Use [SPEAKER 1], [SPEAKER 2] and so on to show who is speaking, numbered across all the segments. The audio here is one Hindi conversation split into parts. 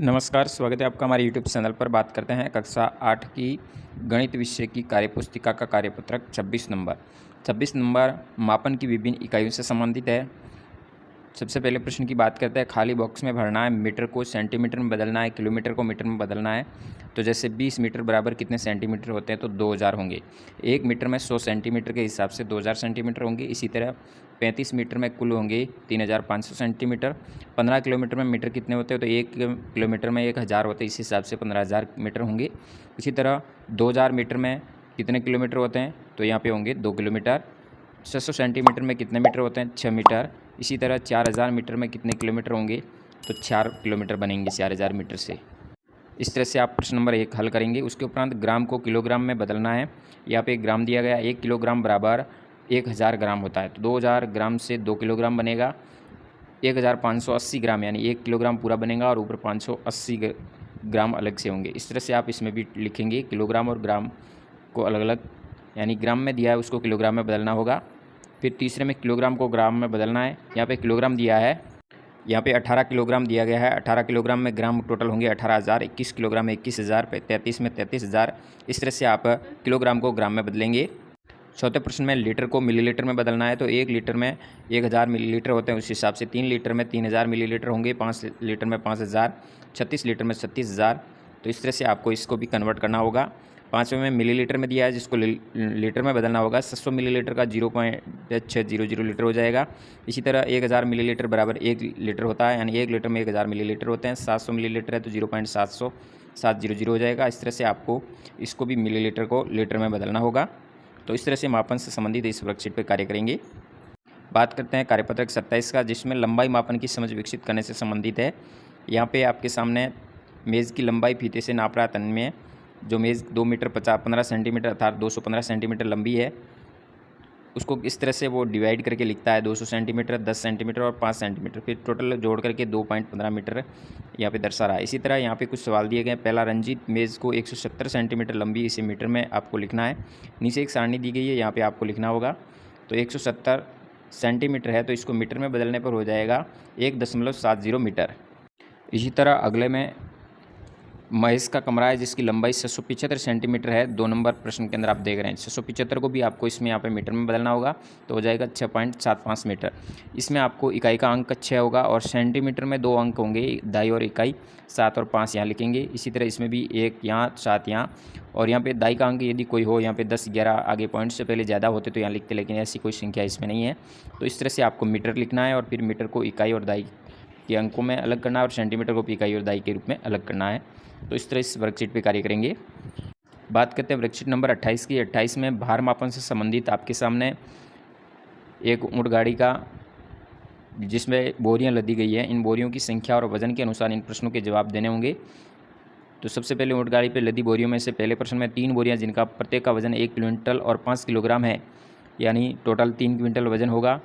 [SPEAKER 1] नमस्कार, स्वागत है आपका हमारे यूट्यूब चैनल पर। बात करते हैं कक्षा 8 की गणित विषय की कार्यपुस्तिका का कार्यपत्रक 26 नंबर मापन की विभिन्न इकाइयों से संबंधित है। सबसे पहले प्रश्न की बात करते हैं। खाली बॉक्स में भरना है, मीटर को सेंटीमीटर में बदलना है, किलोमीटर को मीटर में बदलना है। तो जैसे 20 मीटर बराबर कितने सेंटीमीटर होते हैं, तो 2000 होंगे। 1 मीटर में 100 सेंटीमीटर के हिसाब से 2000 सेंटीमीटर होंगे। इसी तरह 35 मीटर में कुल होंगे 3500 सेंटीमीटर। 15 किलोमीटर में मीटर कितने होते हैं, तो 1 किलोमीटर में 1000 होते हैं, इस हिसाब से 15000 मीटर होंगे। इसी तरह 2000 मीटर में कितने किलोमीटर होते हैं, तो यहाँ पे होंगे 2 किलोमीटर। 600 सेंटीमीटर में कितने मीटर होते हैं, 6 मीटर। इसी तरह 4000 मीटर में कितने किलोमीटर होंगे, तो 4 किलोमीटर बनेंगे 4000 मीटर से। इस तरह से आप प्रश्न नंबर 1 हल करेंगे। उसके उपरांत ग्राम को किलोग्राम में बदलना है। यहाँ पे ग्राम दिया गया, 1 किलोग्राम बराबर 1000 ग्राम होता है, तो 2000 ग्राम से 2 किलोग्राम बनेगा। 1580 ग्राम यानी 1 किलोग्राम पूरा बनेगा और ऊपर 580 ग्राम अलग से होंगे। इस तरह से आप इसमें भी लिखेंगे, किलोग्राम और ग्राम को अलग अलग, यानी ग्राम में दिया है उसको किलोग्राम में बदलना होगा। फिर तीसरे में किलोग्राम को ग्राम में बदलना है। यहाँ पे किलोग्राम दिया है, यहाँ पे 18 किलोग्राम दिया गया है। 18 किलोग्राम में ग्राम टोटल होंगे 18000। 21 किलोग्राम में 21000, 33 में 33000। इस तरह से आप किलोग्राम को ग्राम में बदलेंगे। चौथे प्रश्न में लीटर को मिलीलीटर में बदलना है। तो 1 लीटर में 1000 मिलीलीटर होते हैं, उस हिसाब से 3 लीटर में 3000 मिलीलीटर होंगे, 5 लीटर में 5000, 36 लीटर में 36000। तो इस तरह से आपको इसको भी कन्वर्ट करना होगा। 5वें में मिलीलीटर में दिया है, जिसको लीटर में बदलना होगा। 700 मिलीलीटर का 0.600 लीटर हो जाएगा। इसी तरह 1000 मिलीलीटर बराबर 1 लीटर होता है, यानी 1 लीटर में 1000 मिलीलीटर होते हैं। 700 मिलीलीटर है तो 0.700 हो जाएगा। इस तरह से आपको इसको भी मिलीलीटर को लीटर में बदलना होगा। तो इस तरह से मापन से संबंधित इस वर्कशीट पर कार्य करेंगे। बात करते हैं कार्यपत्रक 27 का, जिसमें लंबाई मापन की समझ विकसित करने से संबंधित है। यहाँ पे आपके सामने मेज़ की लंबाई फीते से नाप रहा है तन्मय। जो मेज़ 2 मीटर 15 सेंटीमीटर अर्थात 215 सेंटीमीटर लंबी है, उसको इस तरह से वो डिवाइड करके लिखता है 200 सेंटीमीटर, 10 सेंटीमीटर और 5 सेंटीमीटर, फिर टोटल जोड़ करके 2.15 मीटर यहाँ पे दर्शा रहा है। इसी तरह यहाँ पे कुछ सवाल दिए गए। पहला, रंजित मेज़ को 170 सेंटीमीटर लंबी, इसे मीटर में आपको लिखना है। नीचे एक सारणी दी गई है, यहाँ पे आपको लिखना होगा। तो 170 सेंटीमीटर है, तो इसको मीटर में बदलने पर हो जाएगा 1.70 मीटर। इसी तरह अगले में महेश का कमरा है, जिसकी लंबाई 675 सेंटीमीटर है। 2 नंबर प्रश्न के अंदर आप देख रहे हैं 675 को भी आपको इसमें यहाँ पे मीटर में बदलना होगा, तो हो जाएगा 6.75 मीटर। इसमें आपको इकाई का अंक 6 होगा और सेंटीमीटर में 2 अंक होंगे, दाई और इकाई, 7 और 5 यहाँ लिखेंगे। इसी तरह इसमें भी 1 यहाँ, 7 यहाँ, और यहाँ पे दाई का अंक यदि कोई हो, यहाँ पे 10 11 आगे पॉइंट से पहले ज़्यादा होते तो यहाँ लिखते, लेकिन ऐसी कोई संख्या इसमें नहीं है। तो इस तरह से आपको मीटर लिखना है और फिर मीटर को इकाई और दाई के अंकों में अलग करना है और सेंटीमीटर को इकाई और दाई के रूप में अलग करना है। तो इस तरह इस वर्कशीट पे कार्य करेंगे। बात करते हैं वर्कशीट नंबर 28 की। 28 में भार मापन से संबंधित आपके सामने एक ऊँट गाड़ी का, जिसमें बोरियां लदी गई है, इन बोरियों की संख्या और वजन के अनुसार इन प्रश्नों के जवाब देने होंगे। तो सबसे पहले ऊँट गाड़ी पर लदी बोरियों में से पहले प्रश्न में 3 बोरियाँ जिनका प्रत्येक का वजन 1 क्विंटल और 5 किलोग्राम है, यानी टोटल 3 क्विंटल वजन होगा।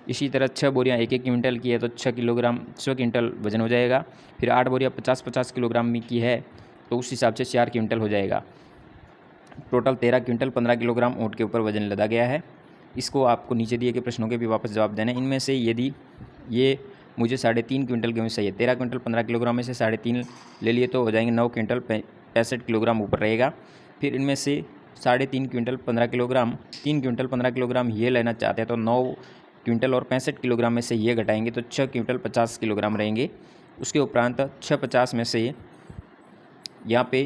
[SPEAKER 1] इसी तरह 6 बोरियाँ 1-1 क्विंटल की है, तो 6 क्विंटल वजन हो जाएगा। फिर 8 बोरियाँ 50-50 किलोग्राम की है, तो उस हिसाब से 4 क्विंटल हो जाएगा। टोटल 13 क्विंटल 15 किलोग्राम ऊँट के ऊपर वजन लदा गया है। इसको आपको नीचे दिए गए प्रश्नों के भी वापस जवाब देने। इनमें से यदि ये मुझे 3.5 क्विंटल गेहूँ चाहिए, 13 क्विंटल 15 किलोग्राम में से 3.5 ले लिए तो हो जाएंगे 9 क्विंटल 65 किलोग्राम ऊपर रहेगा। फिर इनमें से 3.5 क्विंटल 15 किलोग्राम, 3 क्विंटल 15 किलोग्राम ये लेना चाहते हैं, तो 9 क्विंटल और 65 किलोग्राम में से ये घटाएंगे तो 6 क्विंटल 50 किलोग्राम रहेंगे। उसके उपरांत 650 में से यहाँ पे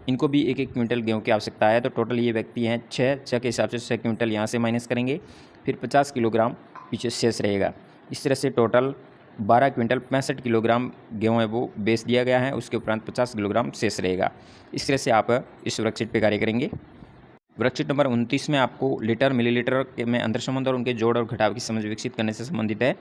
[SPEAKER 1] इनको भी 1-1 क्विंटल गेहूँ की आवश्यकता है, तो टोटल ये व्यक्ति हैं 6 के हिसाब से 6 क्विंटल यहाँ से माइनस करेंगे, फिर 50 किलोग्राम पीछे शेष रहेगा। इस तरह से टोटल 12 क्विंटल 65 किलोग्राम गेहूँ है वो बेच दिया गया है, उसके उपरांत 50 किलोग्राम शेष रहेगा। इस तरह से आप इस वर्कशीट पर कार्य करेंगे। वर्कशीट नंबर 29 में आपको लीटर मिलीलीटर में अंतर संबंध और उनके जोड़ और घटाव की समझ विकसित करने से संबंधित है।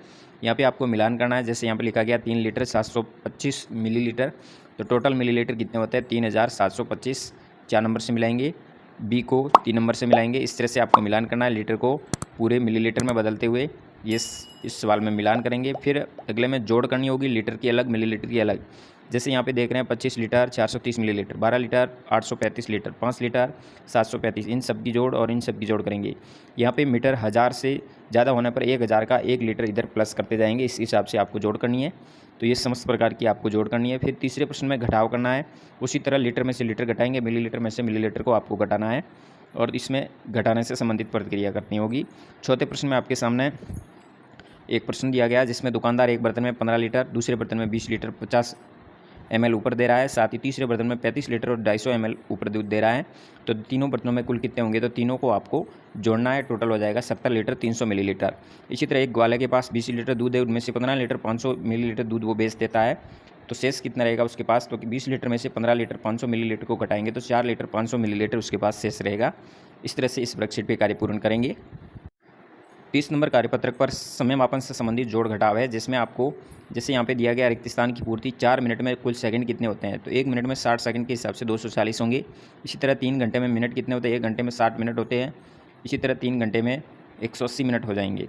[SPEAKER 1] यहाँ पे आपको मिलान करना है। जैसे यहाँ पे लिखा गया 3 लीटर 725 मिलीलीटर, तो टोटल मिलीलीटर कितने होते हैं 3725। 4 नंबर से मिलाएंगे, बी को 3 नंबर से मिलाएंगे। इस तरह से आपको मिलान करना है, लीटर को पूरे मिलीलीटर में बदलते हुए ये इस सवाल में मिलान करेंगे। फिर अगले में जोड़ करनी होगी, लीटर की अलग मिलीलीटर की अलग। जैसे यहाँ पे देख रहे हैं 25 litre 430 millilitre, 12 litre 835 litre, 5 litre 735, इन सब की जोड़ और इन सब की जोड़ करेंगे। यहाँ पे मीटर 1000 से ज़्यादा होने पर 1000 का 1 लीटर इधर प्लस करते जाएंगे, इस हिसाब से आपको जोड़ करनी है। तो ये समस्त प्रकार की आपको जोड़ करनी है। फिर तीसरे प्रश्न में घटाव करना है, उसी तरह लीटर में से लीटर घटाएंगे, मिलीलीटर में से मिलीलीटर को आपको घटाना है और इसमें घटाने से संबंधित प्रतिक्रिया करनी होगी। चौथे प्रश्न में आपके सामने एक प्रश्न दिया गया जिसमें दुकानदार एक बर्तन में 15 लीटर, दूसरे बर्तन में 20 लीटर 50 ml ऊपर दे रहा है, साथ ही तीसरे बर्तन में 35 लीटर और 250 ml ऊपर दूध दे रहा है। तो तीनों बर्तनों में कुल कितने होंगे, तो तीनों को आपको जोड़ना है, टोटल हो जाएगा 70 लीटर 300 मिलीलीटर। इसी तरह एक ग्वाले के पास 20 लीटर दूध है, उनमें से 15 लीटर 500 मिलीलीटर दूध वो बेच देता है, तो शेष कितना रहेगा उसके पास, तो 20 लीटर में से 15 लीटर 500 मिलीलीटर को घटाएंगे तो 4 लीटर 500 मिलीलीटर उसके पास शेष रहेगा। इस तरह से इस वर्कशीट पे कार्य पूर्ण करेंगे। 30 नंबर कार्यपत्रक पर समय मापन से संबंधित जोड़ घटाव है, जिसमें आपको जैसे यहाँ पे दिया गया रिक्त स्थान की पूर्ति 4 मिनट में कुल सेकंड कितने होते हैं, तो 1 मिनट में 60 सेकंड के हिसाब से 240 होंगे। इसी तरह 3 घंटे में मिनट कितने होते हैं, 1 घंटे में 60 मिनट होते हैं। इसी तरह 3 घंटे में 180 मिनट हो जाएंगे।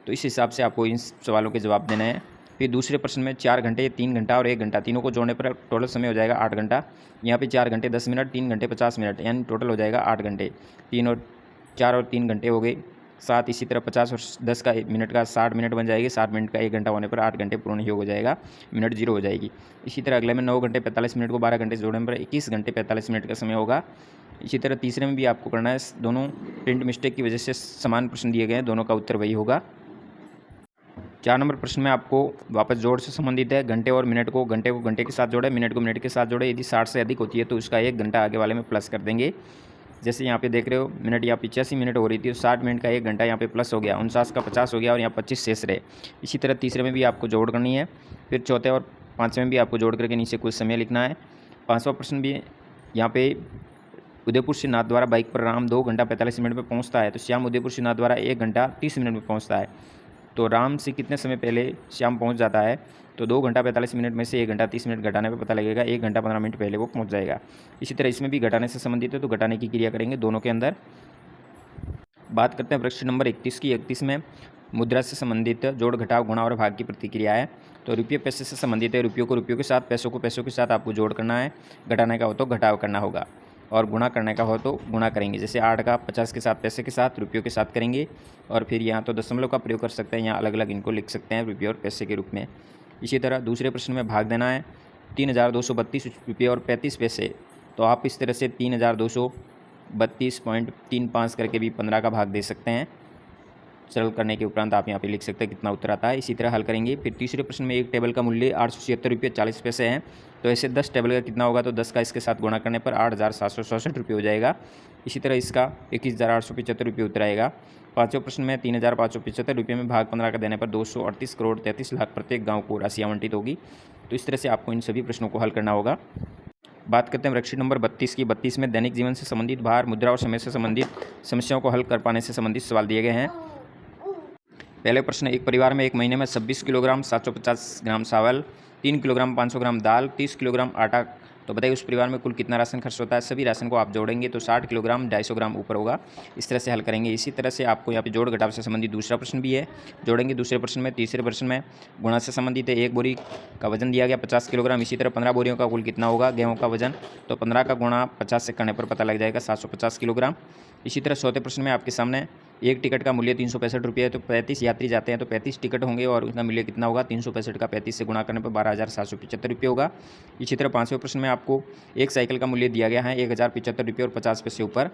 [SPEAKER 1] तो इस हिसाब से आपको इन सवालों के जवाब देना है। फिर दूसरे प्रश्न में 4 घंटे 3 घंटा और 1 घंटा तीनों को जोड़ने पर टोटल समय हो जाएगा 8 घंटा। यहाँ पे 4 घंटे 10 मिनट, 3 घंटे 50 मिनट, यानी टोटल हो जाएगा 8 घंटे। 3 और 4 और 3 घंटे हो गए 7, इसी तरह 50 और 10 का मिनट का 60 मिनट बन जाएगी। 60 मिनट का 1 घंटा होने पर 8 घंटे पूर्ण योग हो जाएगा, मिनट जीरो हो जाएगी। इसी तरह अगले में 9 घंटे 45 मिनट को 12 घंटे से जोड़ने पर 21 घंटे 45 मिनट का समय होगा। इसी तरह तीसरे में भी आपको करना है, दोनों प्रिंट मिस्टेक की वजह से समान प्रश्न दिए गए हैं, दोनों का उत्तर वही होगा। 4 नंबर प्रश्न में आपको वापस जोड़ से संबंधित है, घंटे और मिनट को घंटे के साथ जोड़े, मिनट को मिनट के साथ जोड़े। यदि 60 से अधिक होती है तो उसका 1 घंटा आगे वाले में प्लस कर देंगे। जैसे यहाँ पे देख रहे हो मिनट यहाँ 85 मिनट हो रही थी, तो 60 मिनट का 1 घंटा यहाँ पे प्लस हो गया, 49 का 50 हो गया और यहाँ 25 शेष रहे। इसी तरह तीसरे में भी आपको जोड़ करनी है। फिर चौथे और पाँचवें में भी आपको जोड़ करके नीचे कुछ समय लिखना है। 5वां प्रश्न भी यहाँ पे उदयपुर से नाथद्वारा बाइक पर राम 2 घंटा 45 मिनट में पहुँचता है, तो श्याम उदयपुर से नाथद्वारा 1 घंटा 30 मिनट में पहुँचता है। तो राम से कितने समय पहले श्याम पहुंच जाता है, तो 2 घंटा 45 मिनट में से 1 घंटा 30 मिनट घटाने पे पता लगेगा 1 घंटा 15 मिनट पहले वो पहुंच जाएगा। इसी तरह इसमें भी घटाने से संबंधित है, तो घटाने की क्रिया करेंगे दोनों के अंदर। बात करते हैं प्रश्न नंबर 31 की। 31 में मुद्रा से संबंधित जोड़ घटाव गुणा और भाग की प्रतिक्रिया है। तो रुपये पैसे से संबंधित है, रुपयों को रुपयों के साथ, पैसों को पैसों के साथ आपको जोड़ करना है। घटाने का हो तो घटाव करना होगा और गुणा करने का हो तो गुणा करेंगे। जैसे 8 का 50 के साथ पैसे के साथ रुपयों के साथ करेंगे, और फिर यहाँ तो दशमलव का प्रयोग कर सकते हैं, यहाँ अलग अलग इनको लिख सकते हैं रुपये और पैसे के रूप में। इसी तरह दूसरे प्रश्न में भाग देना है 3232 रुपये और 35 पैसे। तो आप इस तरह से 3232.35 करके भी 15 का भाग दे सकते हैं। सरल करने के उपरांत आप यहाँ पे लिख सकते हैं कितना उत्तर आता है। इसी तरह हल करेंगे। फिर तीसरे प्रश्न में एक टेबल का मूल्य 876 रुपये 40 पैसे हैं, तो ऐसे 10 टेबल का कितना होगा, तो 10 का इसके साथ गुणा करने पर 8767 रुपये हो जाएगा। इसी तरह इसका 21,875 रुपये उत्तर आएगा। पाँचवें प्रश्न में 3,575 रुपये में भाग 15 का देने पर 238 करोड़ 33 लाख प्रत्येक गाँव को राशि आवंटित होगी। तो इस तरह से आपको इन सभी प्रश्नों को हल करना होगा। बात करते हैं वर्कशीट नंबर 32 की। 32 में दैनिक जीवन से संबंधित भार, मुद्रा और समय से संबंधित समस्याओं को हल कर पाने से संबंधित सवाल दिए गए हैं। पहले प्रश्न, एक परिवार में एक महीने में 26 किलोग्राम 750 ग्राम चावल, 3 किलोग्राम 500 ग्राम दाल, 30 किलोग्राम आटा, तो बताइए उस परिवार में कुल कितना राशन खर्च होता है। सभी राशन को आप जोड़ेंगे तो 60 किलोग्राम 250 ग्राम ऊपर होगा। इस तरह से हल करेंगे। इसी तरह से आपको यहाँ पे जोड़ घटाव से संबंधित दूसरा प्रश्न भी है, जोड़ेंगे दूसरे प्रश्न में। तीसरे प्रश्न में गुणा से संबंधित है, एक बोरी का वजन दिया गया 50 किलोग्राम। इसी तरह 15 बोरियों का कुल कितना होगा गेहूँ का वजन, तो 15 का गुणा 50 से करने पर पता लग जाएगा 750 किलोग्राम। इसी तरह चौथे प्रश्न में आपके सामने एक टिकट का मूल्य 365 रुपये है, तो 35 यात्री जाते हैं तो 35 टिकट होंगे और उसका मूल्य कितना होगा, 365 का 35 से गुणा करने पर 12,775 रुपये होगा। इसी तरह पाँचवें प्रश्न में आपको एक साइकिल का मूल्य दिया गया है 1,075 रुपये और 50 पैसे ऊपर।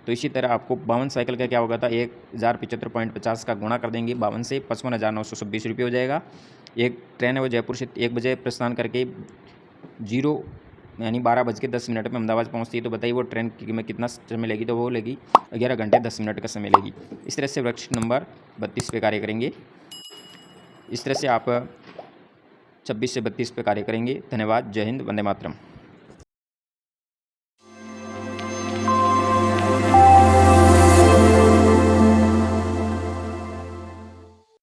[SPEAKER 1] तो इसी तरह आपको 52 साइकिल का क्या होगा था, 1,075.50 का गुणा कर देंगे 52 से, 55,926 रुपये हो जाएगा। एक ट्रेन है वो जयपुर से 1 बजे प्रस्थान करके 12:10 में अहमदाबाद पहुंचती है, तो बताइए वो ट्रेन में कितना समय लेगी, तो वो लेगी 11 घंटे 10 मिनट का समय लेगी। इस तरह से वर्कशीट नंबर 32 पे कार्य करेंगे। इस तरह से आप 26 से 32 पे कार्य करेंगे। धन्यवाद। जय हिंद। वंदे मातरम।